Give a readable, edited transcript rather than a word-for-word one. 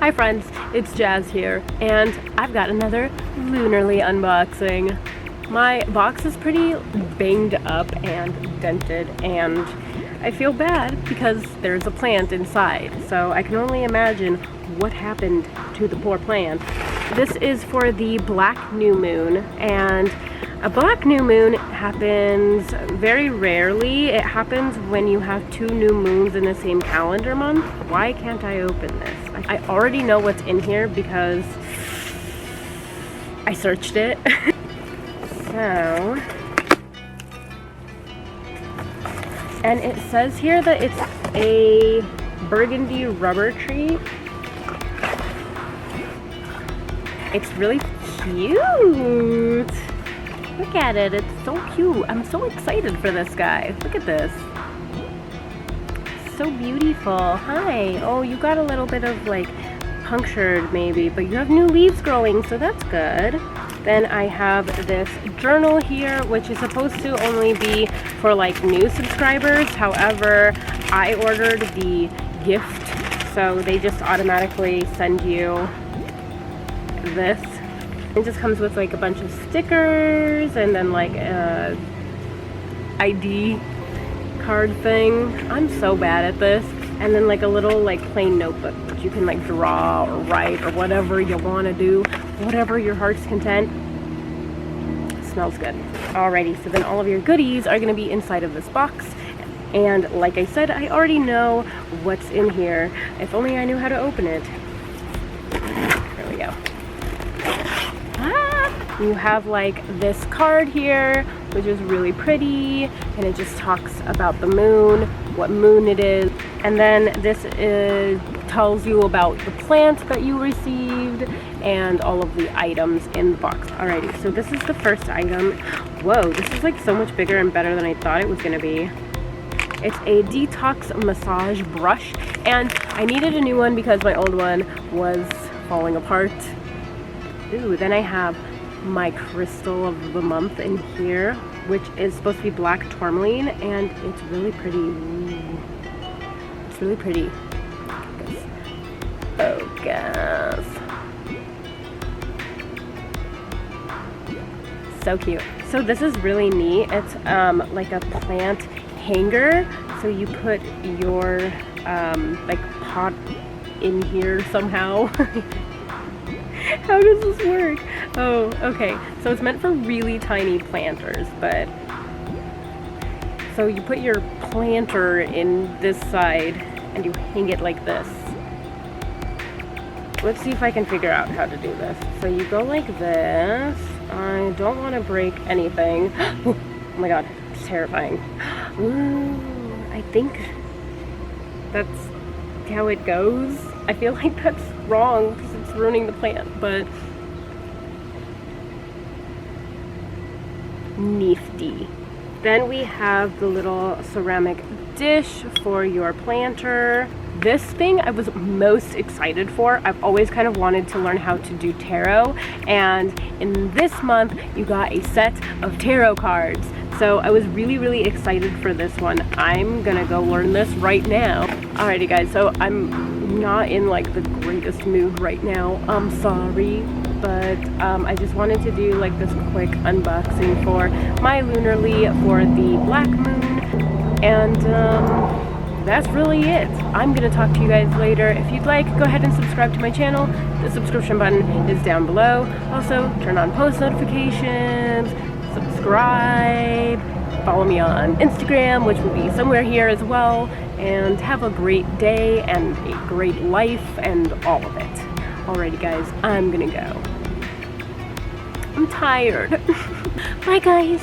Hi friends, it's Jazz here, and I've got another Lunarly unboxing. My box is pretty banged up and dented, and I feel bad because there's a plant inside, so I can only imagine what happened to the poor plant. This is for the Black New Moon, and a Black New Moon happens very rarely. It happens when you have 2 new moons in the same calendar month. Why can't I open this? I already know what's in here because I searched it. So, and it says here that it's a burgundy rubber tree. It's really cute. Look at it, it's so cute. I'm so excited for this guy. Look at this. So beautiful. Hi. Oh, you got a little bit of like punctured maybe, but you have new leaves growing, so that's good. Then I have this journal here, which is supposed to only be for like new subscribers. However, I ordered the gift, so they just automatically send you this. It just comes with like a bunch of stickers and then like a ID card thing. I'm so bad at this. And then like a little like plain notebook that you can like draw or write or whatever you want to do, whatever your heart's content. It smells good. Alrighty, so then all of your goodies are going to be inside of this box. And like I said, I already know what's in here. If only I knew how to open it. There we go. You have like this card here, which is really pretty, and it just talks about the moon, what moon it is, and then this tells you about the plant that you received and all of the items in the box. Alrighty, so this is the first item. Whoa, this is like so much bigger and better than I thought it was gonna be. It's a detox massage brush, and I needed a new one because my old one was falling apart. Ooh, then I have my crystal of the month in here, which is supposed to be black tourmaline, and it's really pretty. Ooh. It's really pretty. Focus. So cute. So this is really neat. It's like a plant hanger, so you put your like pot in here somehow. How does this work? Oh, okay. So it's meant for really tiny planters, but so you put your planter in this side and you hang it like this. Let's see if I can figure out how to do this. So you go like this. I don't want to break anything. Oh my god, it's terrifying. Ooh, I think that's how it goes. I feel like that's wrong because it's ruining the plant, but nifty. Then we have the little ceramic dish for your planter. This thing I was most excited for. I've always kind of wanted to learn how to do tarot, and in this month you got a set of tarot cards. So I was really excited for this one. I'm gonna go learn this right now. Alrighty guys, so I'm not in like the greatest mood right now. I'm sorry, but I just wanted to do like this quick unboxing for my Lunarly for the Black Moon, and that's really it. I'm gonna talk to you guys later. If you'd like, go ahead and subscribe to my channel. The subscription button is down below. Also, turn on post notifications, subscribe, follow me on Instagram, which will be somewhere here as well, and have a great day and a great life and all of it. Alrighty guys, I'm gonna go. I'm tired. Bye guys.